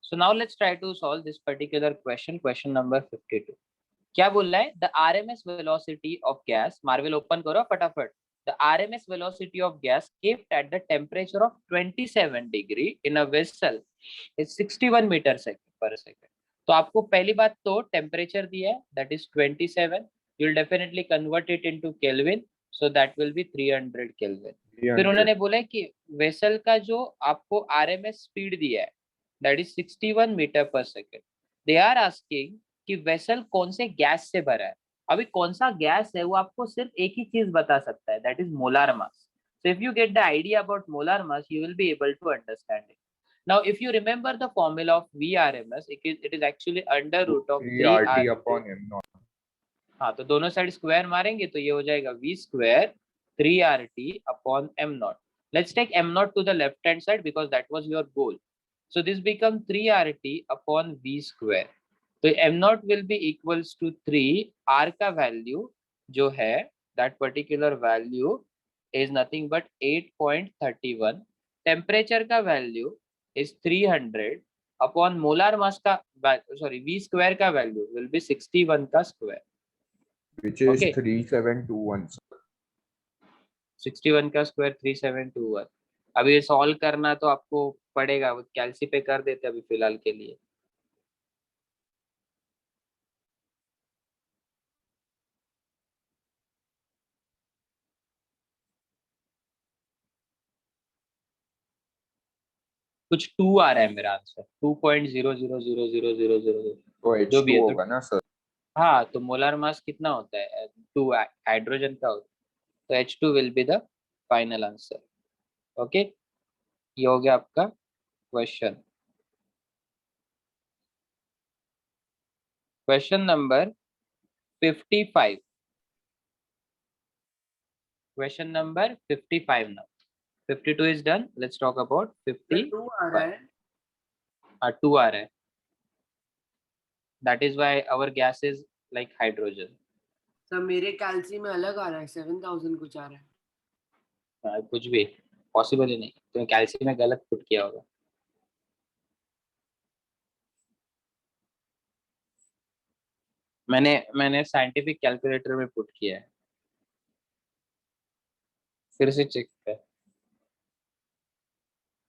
So now let's try to solve this particular question, question number 52. क्या बोल रहा है? The RMS velocity of gas, Marvel open करो फटाफट. The RMS velocity of gas kept at the temperature of 27 degree in a vessel is 61 meter per second. तो आपको पहली बात तो टेम्परेचर दिया है, that is 27. You'll definitely convert it into Kelvin, so that will be 300 Kelvin. फिर उन्होंने बोला है कि वेसल का जो आपको आरएमएस स्पीड दिया है, that is 61 मीटर पर सेकेंड. दे आर आस्किंग कि वेसल कौन से गैस से भरा है. अभी कौन सा गैस है वो आपको सिर्फ एक ही चीज बता सकता है, that is molar mass. So if you get the idea about molar mass, you will be able to understand it. Now, if you remember the formula of VRMS, it is actually under root of 3RT upon M0. हाँ, तो दोनों side square मारेंगे तो ये हो जाएगा V square 3RT upon M0. Let's take M0 to the left hand side because that was your goal. So this becomes 3RT upon V square. तो M0 will be equals to 3. R का value जो है that particular value is nothing but 8.31. Temperature का value is 300 upon molar mass का V square का value will be 61 का square, which is 3721. 61 का square 3721. अभी ये सॉल्व करना तो आपको पड़ेगा, कैलसी पे कर देते अभी फिलहाल के लिए. कुछ 2 आ रहा है मेरा आंसर, 2.000000. तो जो भी है होगा ना सर. हाँ, तो मोलर मास कितना होता है? 2 हाइड्रोजन का होता है, तो H2 will be the final answer. Okay, ये हो गया आपका question. Question number 55. Question number 55 now. 52 is done. Let's talk about 55. 2 आ रहा है. हाँ, 2 आ रहा है. That is why our gas is like hydrogen. Sir मेरे कैल्सी में अलग आ रहा है, 7000 कुछ आ रहा है. कुछ भी पॉसिबल ही नहीं, तो कैल्सी में गलत पुट किया होगा. मैंने साइंटिफिक कैलकुलेटर में पुट किया है, फिर से चेक कर.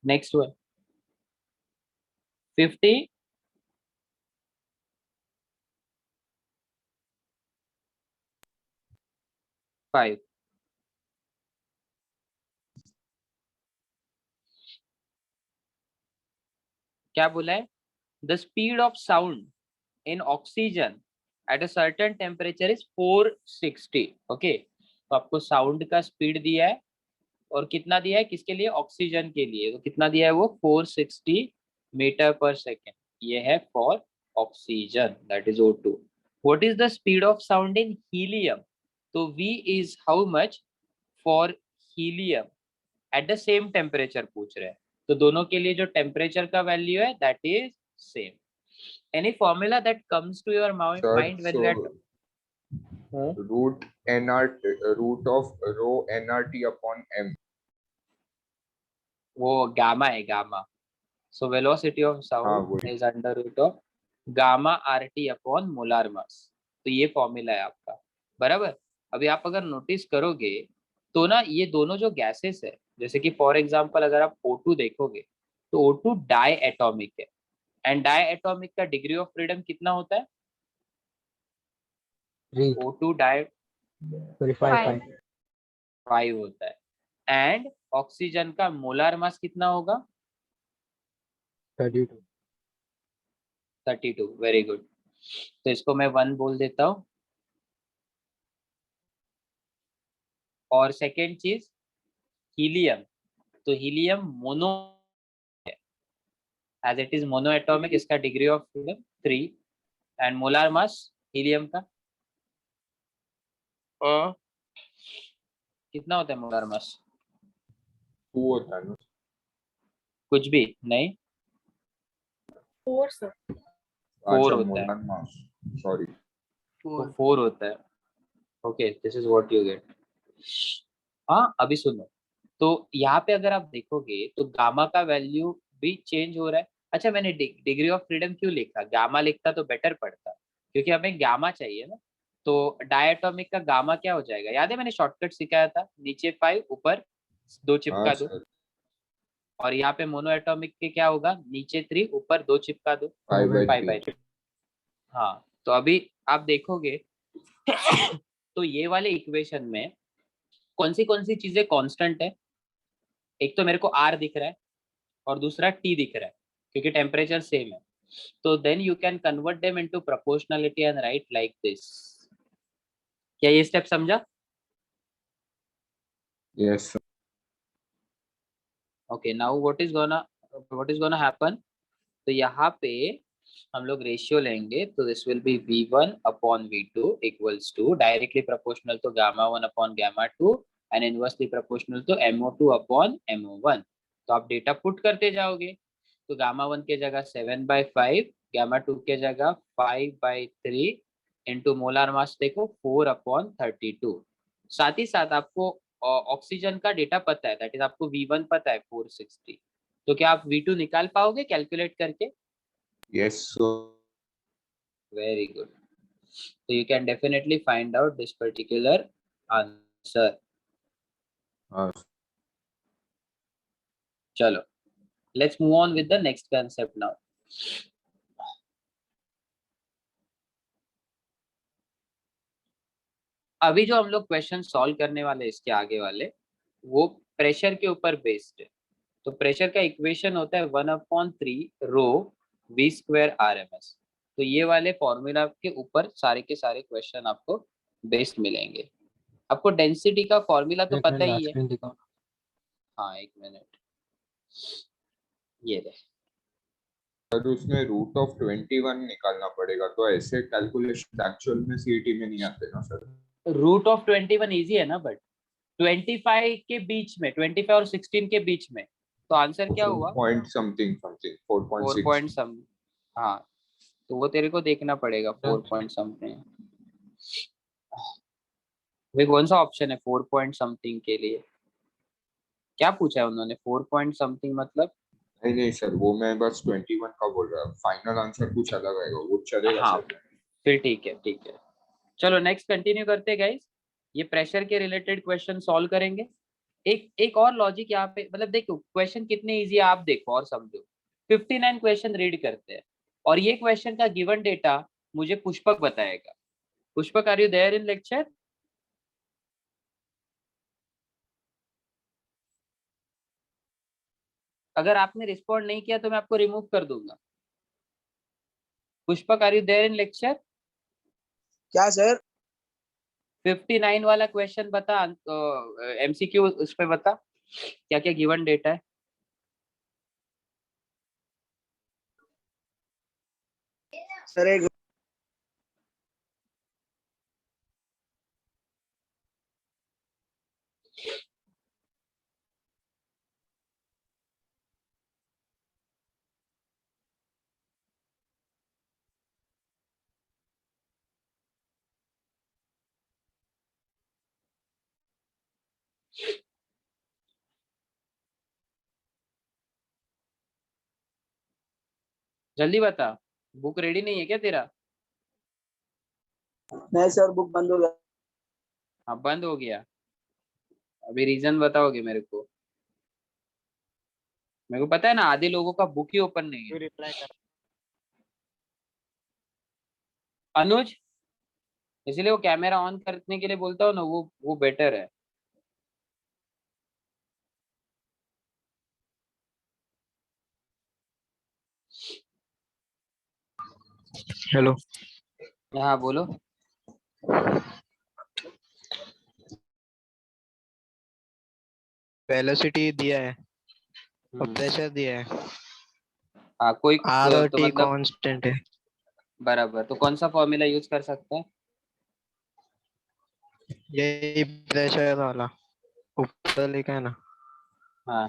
Next one 55. क्या बोला है? The speed of sound in oxygen at a certain temperature is 460. Okay, तो आपको साउंड का स्पीड दिया है और कितना दिया है, किसके लिए? ऑक्सीजन के लिए. तो कितना दिया है वो? 460 मीटर पर सेकेंड. ये है for oxygen, that is O2. What is the speed of sound in helium? तो V is how much for helium at the same temperature पूछ रहे हैं, तो दोनों के लिए जो टेम्परेचर का वैल्यू है that is same. Any formula that comes to your mind when we are root of rho nRT upon m. वो गामा है, gamma. So velocity of sound is under root of gamma RT upon molar mass. तो ये formula है आपका, बराबर. अभी आप अगर नोटिस करोगे तो ना, ये दोनों जो गैसेस है, जैसे कि फॉर एग्जांपल अगर आप O2 देखोगे तो O2 डाई एटॉमिक है, एंड डाई एटॉमिक का डिग्री ऑफ फ्रीडम कितना होता है? O2 डाई 5 होता है. एंड ऑक्सीजन का मोलर मास कितना होगा? 32. Very good. तो इसको मैं 1 बोल देता हूँ. और सेकेंड चीज हीलियम, तो हीलियम मोनो है, as it is monoatomic. इसका degree of freedom 3 and molar mass helium का कितना होता है? मोलर मास 2 होता है ना? कुछ भी नहीं, 4 सर. 4 होता है. सॉरी, 4 होता है. Okay, this is what you get. हाँ, अभी सुनो, तो यहाँ पे अगर आप देखोगे तो गामा का वैल्यू भी चेंज हो रहा है. अच्छा मैंने डिग्री ऑफ फ्रीडम क्यों लिखा, गामा लिखता तो बेटर पड़ता, क्योंकि हमें गामा चाहिए ना। तो डायटोमिक का गामा क्या हो जाएगा, याद है मैंने शॉर्टकट सिखाया था, नीचे 5 ऊपर 2 हाँ चिपका दो। सर, और यहाँ पे मोनो एटॉमिक के क्या होगा, नीचे 3 ऊपर 2 चिपका दो, 5/3। हाँ। तो अभी आप देखोगे तो ये वाले इक्वेशन में कौन सी चीजें कांस्टेंट है, एक तो मेरे को आर दिख रहा है और दूसरा टी दिख रहा है, क्योंकि टेम्परेचर सेम है। तो then you can convert them into proportionality and write like this. क्या ये स्टेप समझा? Yes sir. Okay, now what is gonna happen. तो यहाँ पे हम लोग रेशियो लेंगे, तो this will be V1/V2 equals to directly proportional तो Γ1/Γ2 एंड इनवर्सली प्रोपोर्शनल तो MO2/MO1। तो आप डेटा पुट करते जाओगे, तो Γ1 के जगह 7/5, Γ2 के जगह 5/3 इंटू मोलार मास देखो 4/32। साथ ही साथ आपको ऑक्सीजन का डेटा पता है, दैट इज आपको V1 पता है 460। तो क्या आप V2 निकाल पाओगे कैलकुलेट करके? Yes sir. Very good. So you can definitely find out this particular answer. हाँ Chalo. Let's move on with the next concept now. अभी जो हम लोग क्वेश्चन सॉल्व करने वाले इसके आगे वाले, वो प्रेशर के ऊपर बेस्ड है। तो प्रेशर का इक्वेशन होता है 1/3 रो V²RMS। तो ये वाले फॉर्मूला के ऊपर सारे के सारे क्वेश्चन आपको बेस्ड मिलेंगे। आपको डेंसिटी का फॉर्मूला तो पता ही है। हाँ एक मिनट, ये रहे। सर, उसमें √21 निकालना पड़ेगा, तो ऐसे कैलकुलेशन एक्चुअल में सीईटी में नहीं आते ना सर। √21 इजी है ना, बट 25 के बीच में, 25 और 16 के बीच में, तो आंसर क्या हुआ? Point something something 4 4.6। Point some. हाँ, तो वो तेरे को देखना पड़ेगा 4 पॉइंट समथिंग। वे कौन सा ऑप्शन है 4 पॉइंट समथिंग के लिए? क्या पूछा है उन्होंने 4 पॉइंट समथिंग मतलब? नहीं नहीं सर, वो मैं बस 21 का बोल रहा हूँ, फाइनल आंसर कुछ अलग आएगा, वो चलेगा हाँ सर। फिर ठीक है, ठीक है। चलो नेक्स्ट कंटिन्यू करते हैं गाइस। ये प्रेशर के रिलेटेड क्वेश्चन सॉल्व करेंगे। एक एक और लॉजिक यहाँ पे, मतलब देखो क्वेश्चन कितने इजी है आप देखो और समझो। 59 क्वेश्चन रीड करते हैं, और ये क्वेश्चन का गिवन डेटा मुझे पुष्पक बताएगा। Pushpak, are you there in lecture? अगर आपने रिस्पॉन्ड नहीं किया तो मैं आपको रिमूव कर दूंगा। Pushpak, are you there in lecture? क्या सर? 59 वाला क्वेश्चन बता, MCQ उस पे बता क्या क्या गिवन डेटा है। सर एक जल्दी बता, बुक रेडी नहीं है क्या तेरा? नहीं सर, बुक बंद हो गया। हाँ बंद हो गया, अभी रीजन बताओगे मेरे को? मेरे को पता है ना, आधे लोगों का बुक ही ओपन नहीं है। रिप्लाई कर। अनुज, इसलिए वो कैमरा ऑन करने के लिए बोलता हूँ ना, वो बेटर है। हेलो। हाँ बोलो। वेलोसिटी दिया है और हम्म, प्रेशर दिया है। हाँ कोई आर और तो टी मतलब कांस्टेंट है। बराबर, तो कौन सा फॉर्मूला यूज कर सकते हैं? यही प्रेशर वाला ऊपर लिखा है ना। हाँ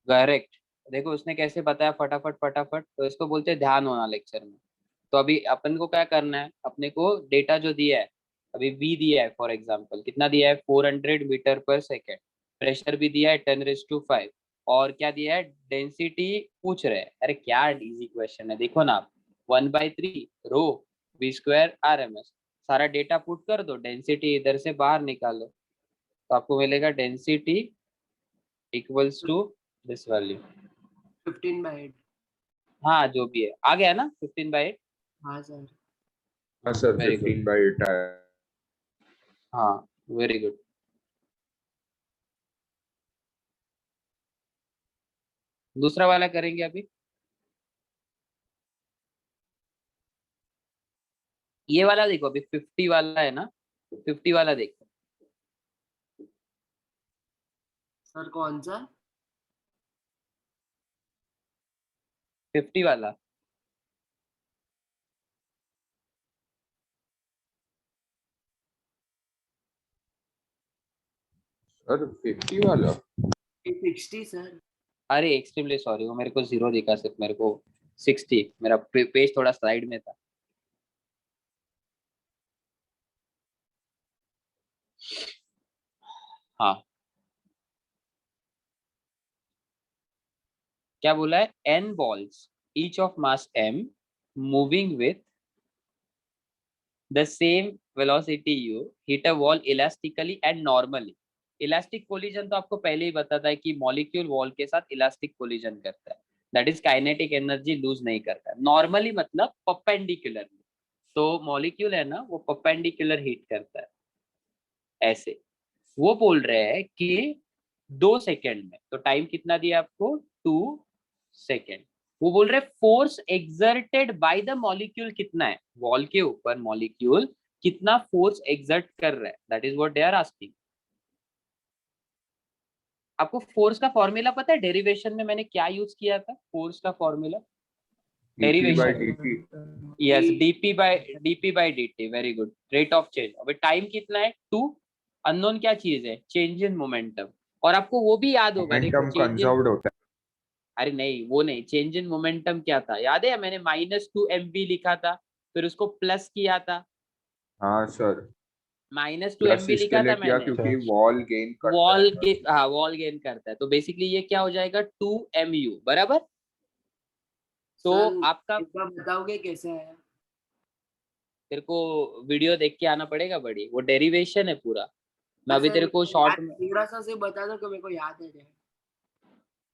करेक्ट। देखो उसने कैसे बताया फटाफट फटाफट, तो इसको बोलते हैं ध्यान होना लेक्चर में। तो अभी अपन को क्या करना है, अपने को डेटा जो दिया है, अभी v दिया है फॉर एग्जांपल, कितना दिया है 400 मीटर पर सेकेंड प्रेशर भी दिया है 10⁵ और क्या दिया है, डेंसिटी पूछ रहे हैं। अरे क्या इजी क्वेश्चन है, देखो ना आप, 1/3 रो v स्क्वायर RMS, सारा डेटा पुट कर दो, डेंसिटी इधर से बाहर निकालो, तो आपको मिलेगा density equals to this value. 15/8। हाँ जो भी है, आ गया ना 15/8। हाँ सर। हाँ सर, Very good. 15/8 आया। हाँ वेरी गुड। दूसरा वाला करेंगे अभी। ये वाला देखो, अभी 50 वाला है ना, 50 वाला देखो। सर कौन सा? 50 वाला। सर 50 वाला 60 सर। अरे एक्सट्रीमली सॉरी, वो मेरे को 0 दिखा, सिर्फ मेरे को 60, मेरा पेज थोड़ा साइड में था। हाँ क्या बोला है, n balls each of mass m moving with the same velocity u hit a wall elastically and normally। Elastic collision तो आपको पहले ही बताता है कि मॉलिक्यूल वॉल के साथ इलास्टिक कोलिजन करता है, that is kinetic energy lose नहीं करता है। नॉर्मली मतलब परपेंडिकुलरली, तो मॉलिक्यूल है ना वो परपेंडिकुलर हिट करता है ऐसे। वो बोल रहे हैं कि 2 सेकेंड में, तो टाइम कितना दिया आपको, 2 सेकेंड। वो बोल रहे force exerted by the molecule कितना है, वॉल के ऊपर मॉलिक्यूल कितना फोर्स एक्सर्ट कर रहा है, that is what they are asking. आपको फोर्स का फॉर्मूला पता है, डेरिवेशन में मैंने क्या यूज किया था फोर्स का formula, derivation. Yes, dp/dt, very good, rate of change. अबे टाइम कितना है 2, अननोन क्या चीज है, चेंज इन मोमेंटम। और आपको वो भी याद होगा, देखो मोमेंटम चेंज इन, कंजर्व्ड होता है। अरे नहीं वो नहीं, चेंज इन मोमेंटम क्या था याद है, मैंने -2 mv लिखा था, फिर उसको प्लस किया था, हाँ सर, प्लस -2 mv इसके लिखा लिए था किया मैंने, क्योंकि वॉल गेन करता है वॉल सर। के, हाँ वॉल गेन करता है, तो बेसिकली ये क्या हो जाएगा 2mu बराबर। तो सर आपका, एक बार बताओगे कैसे आया? तेरे को वीडियो देख के आना पड़ेगा बड़ी, वो डेरिवेशन है पूरा, मैं अभी सर तेरे को शॉर्ट में। थोड़ा सा से बता दो कि मेरे को याद है जाए।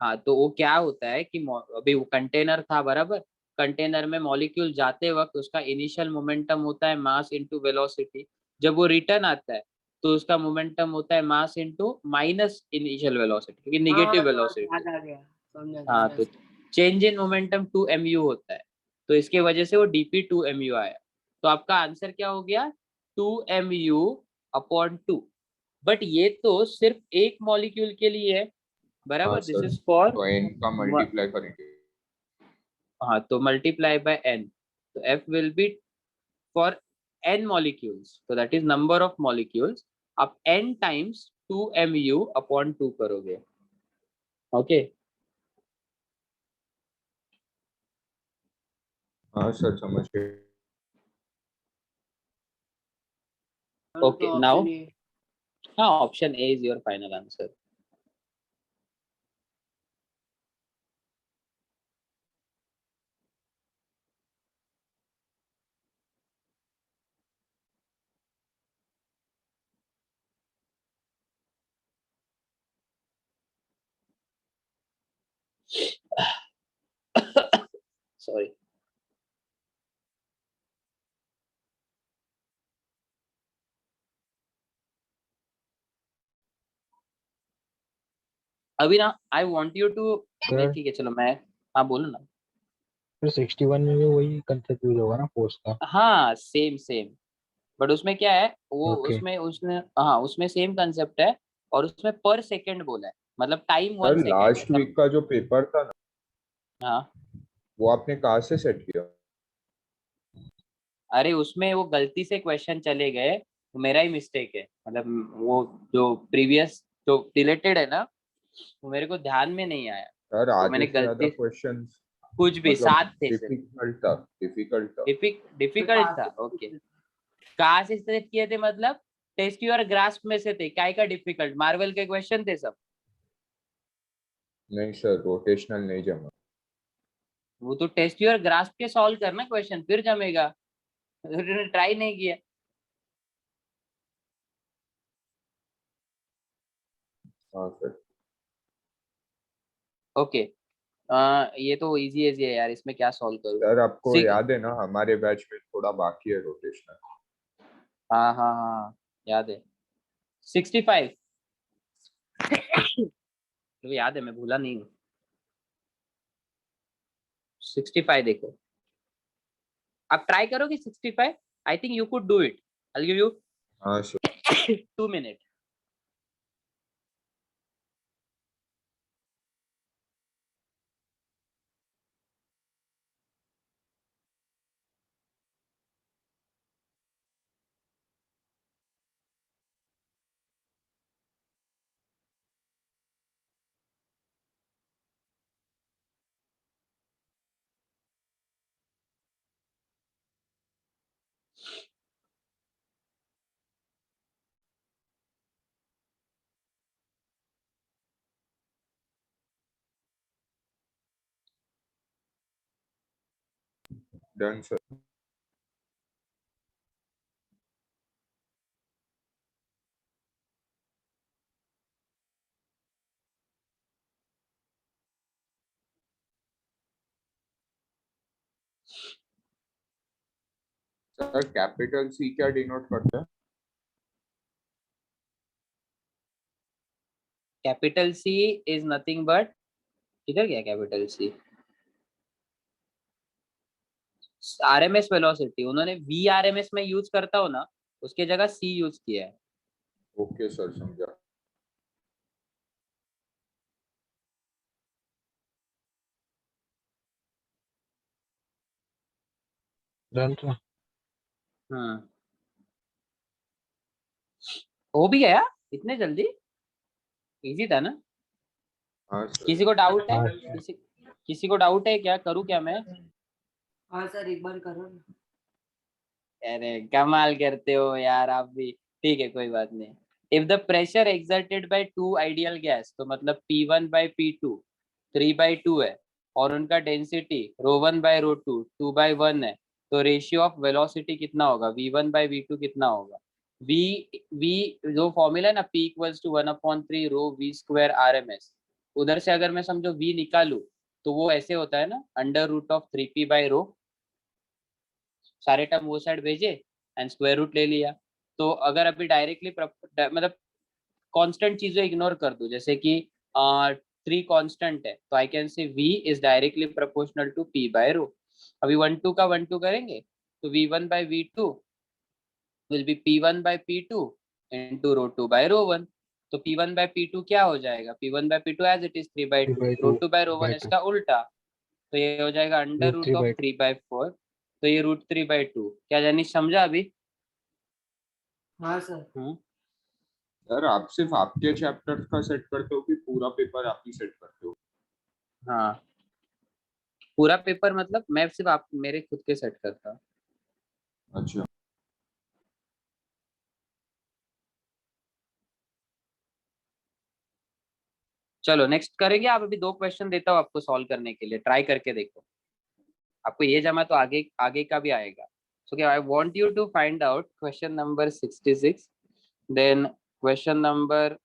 हाँ तो वो क्या होता है कि अभी वो कंटेनर था बराबर, कंटेनर में मॉलिक्यूल जाते वक्त उसका इनिशियल मोमेंटम होता है मास इनटू वेलोसिटी, जब वो रिटर्न आता है तो उसका मोमेंटम होता है mass into minus initial velocity, क्योंकि निगेटिव हाँ वेलोसिटी। याद आ गया, समझा हाँ समझा तो sir. Change in momentum 2mu होता है, तो इसके वजह से वो dp/2mu आया। तो आपका आंसर क्या हो गया, 2mu/2। बट ये तो सिर्फ एक मॉलिक्यूल के लिए है हाँ बराबर, दिस सर, इज फॉर, तो n का मल्टीप्लाई करेंगे। हाँ तो मल्टीप्लाई बाय n, तो f will be for n molecules, तो that is number of molecules, आप n टाइम्स 2mu/2 करोगे। ओके हाँ सर, समझ गए। ओके तो नाउ, ऑप्शन ए। हाँ option A is your final answer. Sorry. अभी ना I want you to, sir ठीक है चलो मैं, हाँ बोलो ना। फिर 61 में भी वही कंसेप्ट यूज होगा ना फोर्स का। हाँ सेम सेम, बट उसमें क्या है, वो ओके उसमें उसने, हाँ उसमें सेम कंसेप्ट है, और उसमें पर सेकंड बोला है, मतलब टाइम सर 1 सेकेंड है लास्ट सब। वीक का जो पेपर था ना, हाँ वो आपने कहाँ से सेट किया? अरे उसमें वो गलती से क्वेश्चन चले गए, वो मेरा ही मिस्टेक है, मतलब वो जो प्रीवियस जो रिलेटेड है ना, वो मेरे को ध्यान में नहीं आया, सर तो आधे मैंने से ज्यादा गलती, क्वेश्चंस कुछ भी मतलब 7 थे सिर्फ, डिफिकल्ट था, डिफिकल्ट था। डिफिकल्ट था, ओके। कहाँ से सेलेक्ट किए थे मतलब, टेस्ट योर ग्रास्प में से थे, काय का डिफिकल्ट मार्वल के क्वेश्चन थे सब। नहीं सर, रोटेशनल नहीं जमा। वो तो टेस्ट योर ग्रास्प के सॉल्व करना क्वेश्चन, फिर जमेगा। ट्राई नहीं किया। हाँ सर। ओके, ये तो इजी इजी है यार, इसमें क्या सॉल्व करूँ। सर आपको याद है ना, हमारे बैच में थोड़ा बाकी है रोटेशनल। हाँ हाँ हाँ याद है। 65 तो याद है, मैं भूला नहीं हूँ। 65 देखो, आप ट्राई करोगे 65। I think you could do it. I give you हाँ sir. 2 minute. Done sir. Sir capital C क्या डिनोट करता है? Capital C is nothing but, किधर गया कैपिटल सी? RMS velocity. उन्होंने वी आरएमएस में यूज करता हो ना, उसके जगह सी यूज किया है। ओके सर, समझा। डन था। हाँ, हो भी गया इतने जल्दी? इजी था ना? हाँ सर। किसी को डाउट है? हाँ किसी को डाउट है क्या? करूँ क्या मैं? हाँ सर, एक बार करो ना। अरे कमाल करते हो यार आप भी। ठीक है, कोई बात नहीं। If the pressure exerted by two ideal gas, तो मतलब P1 बाई P2 3/2 है, और उनका डेंसिटी ρ1 बाय ρ2 2/1 है, तो रेशियो ऑफ वेलोसिटी कितना होगा? V1 बाई V2 कितना होगा? v v जो फॉर्मूला है ना, P equals to 1/3 rho V square RMS, उधर से अगर मैं समझो v निकालू, तो वो ऐसे होता है ना, √3p/ρ। सारे टर्म वो साइड भेजे एंड स्क्वायर रूट ले लिया। तो अगर अभी डायरेक्टली मतलब कांस्टेंट चीजें इग्नोर कर दूं, जैसे कि 3 कांस्टेंट है, तो I can say v is directly proportional to p/ρ। अभी 1 2 का 1 2 करेंगे, तो v1 by v2 will be p1 by p2 into ρ2/ρ1। तो p1 बाई p2 क्या हो जाएगा? p1 by p2 as it is 3/2, ρ2/ρ1 इसका उल्टा, तो ये हो जाएगा अंडर रूट ऑफ 3/4। तो ये √3/2। क्या जानी, समझा अभी? हाँ सर। सर आप सिर्फ आपके चैप्टर का सेट करते हो कि पूरा पेपर आप ही सेट करते हो? हाँ, पूरा पेपर मतलब मैं सिर्फ आप मेरे खुद के सेट करता हूँ। अच्छा। चलो नेक्स्ट करेंगे। आप अभी 2 क्वेश्चन देता हूँ आपको सॉल्व करने के लिए, ट्राई करके देखो। आपको ये जमा तो आगे आगे का भी आएगा। So I want you to find out question number 66, then question number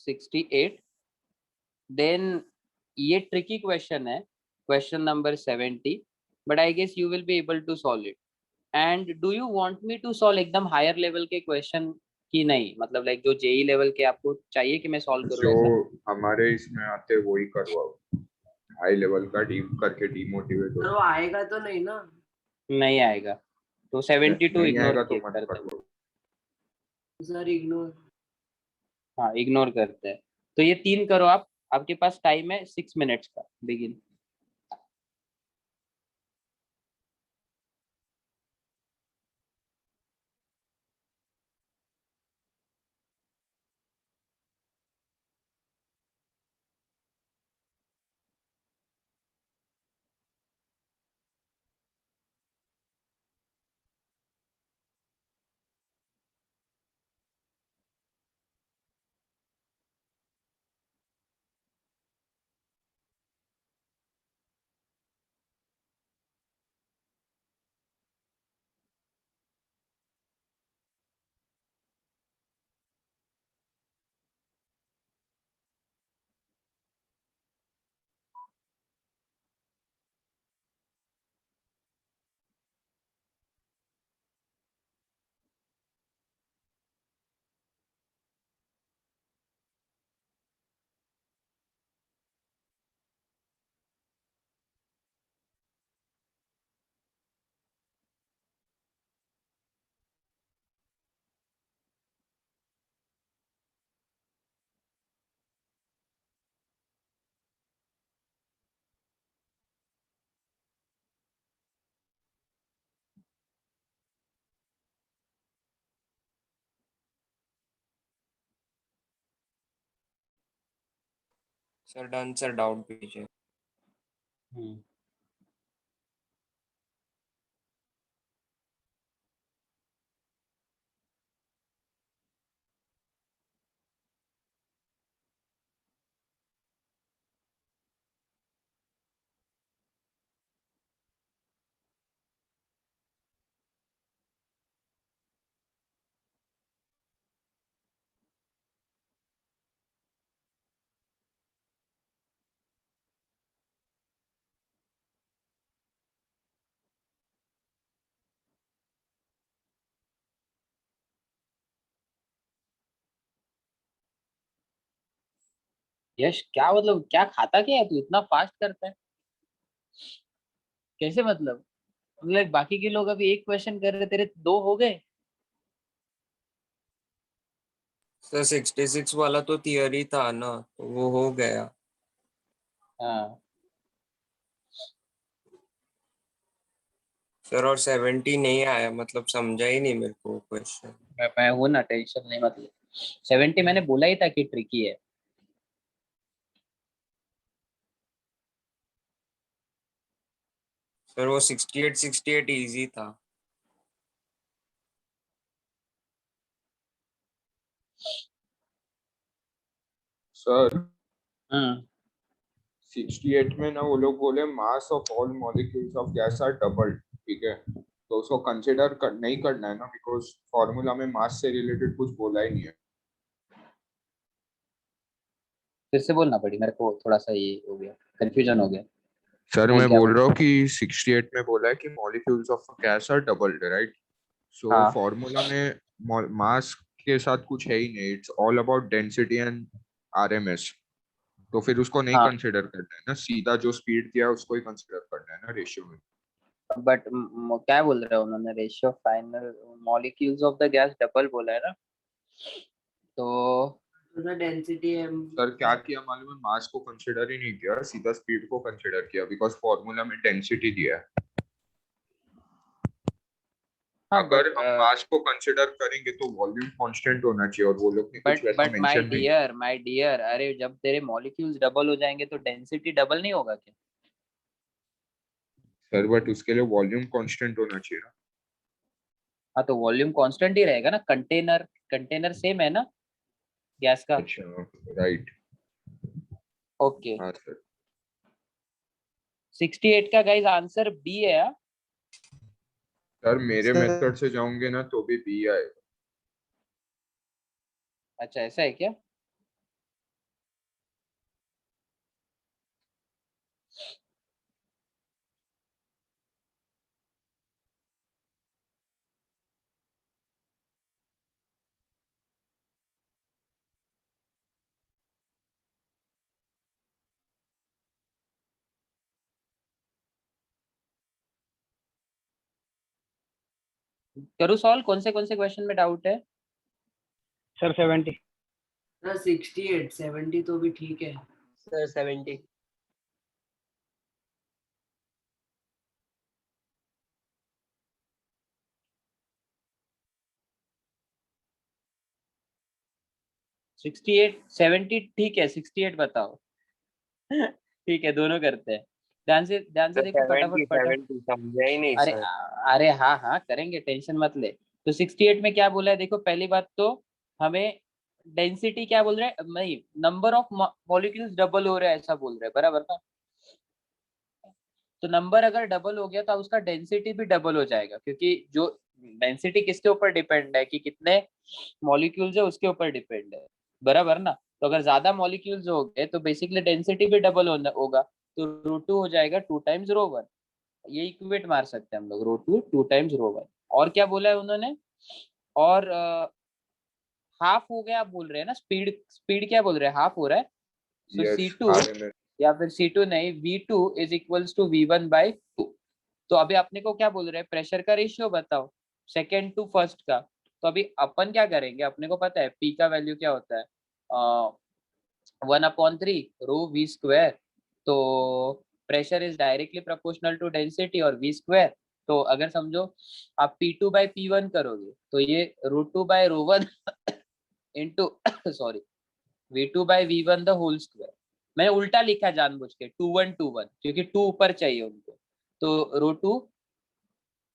68, then ये ट्रिकी क्वेश्चन है, question number 70, but I guess you will be able to solve it. And do you want me to solve एकदम higher level के question की नहीं, मतलब like जो JEE level के आपको चाहिए कि मैं सॉल्व करूँ जो ऐसा? हमारे इसमें आते वही करवाओ। हाई लेवल का डीप करके डीमोटिवेट सर हो। वो आएगा तो नहीं ना? नहीं आएगा, तो 72 नहीं इग्नोर आएगा तो किए मत करते हैं। करवाओ। Sir ignore. हाँ इग्नोर करते हैं। तो ये 3 करो आप, आपके पास टाइम है 6 मिनट्स का। Begin. Sir done sir, doubt कीजिए। यश क्या मतलब, क्या खाता क्या है तू, इतना फास्ट करता है कैसे? मतलब बाकी के लोग अभी एक क्वेश्चन कर रहे, तेरे दो हो गए। सर 66 वाला तो थियरी था ना, तो वो हो गया। हाँ सर और 70 नहीं आया, मतलब समझा ही नहीं मेरे को क्वेश्चन। मैं हूं ना, टेंशन नहीं मतलब। 70 मैंने बोला ही था कि ट्रिकी है। सर वो 68 इजी था। सर हम्म 68 में ना वो लोग बोले mass of all molecules of gas are doubled, ठीक है, तो उसको कंसिडर नहीं करना है ना, बिकॉज फॉर्मूला में मास से रिलेटेड कुछ बोला ही नहीं है। फिर से बोलना पड़ी मेरे को, थोड़ा सा ये हो गया, कंफ्यूजन हो गया। सर बोल मैं क्या बोल बोल। रहा हूँ कि 68 में बोला है कि molecules of gas are doubled, right? So हाँ फॉर्मूला में मास के साथ कुछ है ही नहीं, it's all about density and RMS. तो फिर उसको नहीं हाँ, कंसिडर करना है ना, सीधा जो स्पीड दिया है उसको ही कंसिडर करना है ना रेशियो में। बट क्या बोल रहे हैं उन्होंने, ratio final molecules of the gas double बोला है ना, तो तो डेंसिटी है। सर क्या किया मालूम है, मास को कंसिडर ही नहीं किया, सीधा स्पीड को कंसिडर किया, बिकॉज फॉर्मूला में डेंसिटी दिया है। हाँ अगर हम मास को कंसिडर करेंगे तो वॉल्यूम कांस्टेंट होना चाहिए, और वो लोग ने कुछ वैसा बट मेंशन नहीं किया। माय डियर, अरे जब तेरे मॉलिक्यूल्स डबल हो जाएंगे तो डेंसिटी डबल नहीं होगा क्या? सर बट उसके लिए वॉल्यूम कांस्टेंट होना चाहिए ना। हाँ तो वॉल्यूम कांस्टेंट ही रहेगा ना, कंटेनर कंटेनर सेम है ना गैस का। अच्छा, राइट। ओके, हाँ सर। 68 का गाइस आंसर बी है हाँ? सर मेरे सर मेथड से जाओगे ना तो भी बी आएगा। अच्छा ऐसा है क्या? करूँ सॉल्व, कौन से क्वेश्चन में डाउट है? सर 70। ना 68 70 तो भी ठीक है। सर 70। 68 70 ठीक है, 68 बताओ। ठीक है, दोनों करते हैं। ध्यान से सर देखो, फटाफट 70 फटाफट। 70 समझा ही नहीं अरे सर। अरे हाँ हाँ करेंगे, टेंशन मत ले। तो 68 में क्या बोला है देखो, पहली बात तो हमें डेंसिटी क्या बोल रहे हैं, नहीं, नंबर ऑफ मॉलिक्यूल्स डबल हो रहा है ऐसा बोल रहे हैं, बराबर ना? तो नंबर अगर डबल हो गया तो उसका डेंसिटी भी डबल हो जाएगा, क्योंकि जो डेंसिटी किसके ऊपर डिपेंड है कि कितने मॉलिक्यूल्स है उसके ऊपर डिपेंड है, बराबर ना? तो अगर ज्यादा मॉलिक्यूल्स हो गए तो बेसिकली डेंसिटी भी डबल होगा, तो √2 हो जाएगा 2 टाइम्स रो 1। ये इक्वेट मार सकते हैं हम लोग, √2 2 टाइम्स रो 1। और क्या बोला है उन्होंने? और हाफ हो गया आप बोल रहे हैं ना, स्पीड स्पीड क्या बोल रहे हैं, हाफ हो रहा है। सो सी यस, टू आरएमएस। या फिर C2 नहीं, V2 is equals to V1/2। तो अभी अपने को क्या बोल रहे हैं, प्रेशर का रेशियो बताओ सेकेंड टू फर्स्ट का। तो अभी अपन क्या करेंगे, अपने को पता है P का वैल्यू क्या होता है, 1/3 ρV²। तो pressure is directly proportional to density और V²। तो अगर समझो आप P2/P1 करोगे तो ये √2/ρ1 into sorry V2/V1 the whole square. मैंने उल्टा लिखा है जानबूझ के 2 1 2 1 क्योंकि 2 ऊपर चाहिए उनको। तो रो 2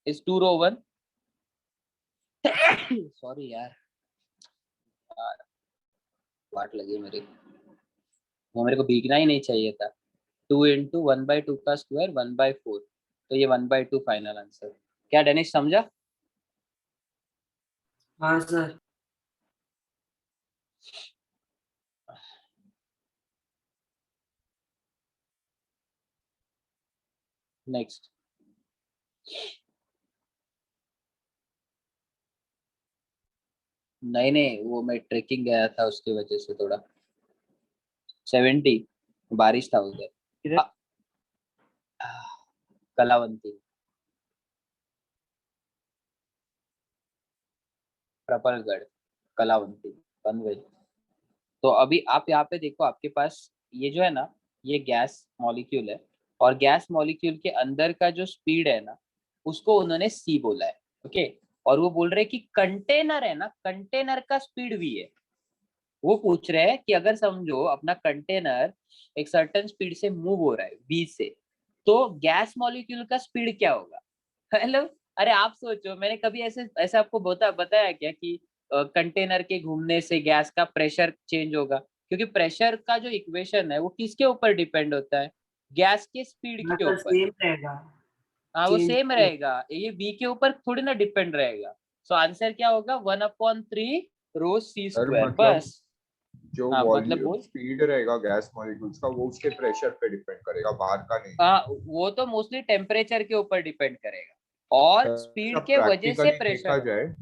इज 2 रो 1 सॉरी यार वाट लगी मेरी, वो मेरे को भीगना ही नहीं चाहिए था। 2 इंटू 1/2 का स्क्वायर 1/4, तो ये 1/2 फाइनल आंसर। क्या डेनिस समझा? हाँ सर। नेक्स्ट नहीं वो मैं ट्रेकिंग गया था उसकी वजह से थोड़ा 70 बारिश था उधर। किधर? कलावंती प्रबलगढ़ कलावंती पनवेल। तो अभी आप यहाँ पे देखो आपके पास ये जो है ना ये गैस मॉलिक्यूल है और गैस मॉलिक्यूल के अंदर का जो स्पीड है ना उसको उन्होंने सी बोला है। ओके और वो बोल रहे हैं कि कंटेनर है ना कंटेनर का स्पीड वी है। वो पूछ रहे हैं कि अगर समझो अपना कंटेनर एक सर्टेन स्पीड से मूव हो रहा है वी से तो गैस मॉलिक्यूल का स्पीड क्या होगा। हेलो अरे आप सोचो मैंने कभी ऐसे आपको बताया क्या कि कंटेनर के घूमने से गैस का प्रेशर चेंज होगा क्योंकि प्रेशर का जो इक्वेशन है वो किसके ऊपर डिपेंड होता है गैस के स्पीड हाँ के सर ऊपर। सेम रहेगा। हाँ वो Change सेम नहीं। रहेगा ये v के ऊपर थोड़ी ना डिपेंड रहेगा। सो आंसर क्या होगा 1/3 रो सी सर स्क्वायर मतलब बस। जो हाँ मतलब वॉल्यूम बोल। स्पीड रहेगा गैस मॉलिक्यूल्स का वो उसके प्रेशर पे डिपेंड करेगा, बाहर का नहीं। हाँ वो तो मोस्टली टेम्परेचर के ऊपर डिपेंड करेगा और स्पीड सब के वजह से प्रैक्टिकली देखा प्रेशर। जाए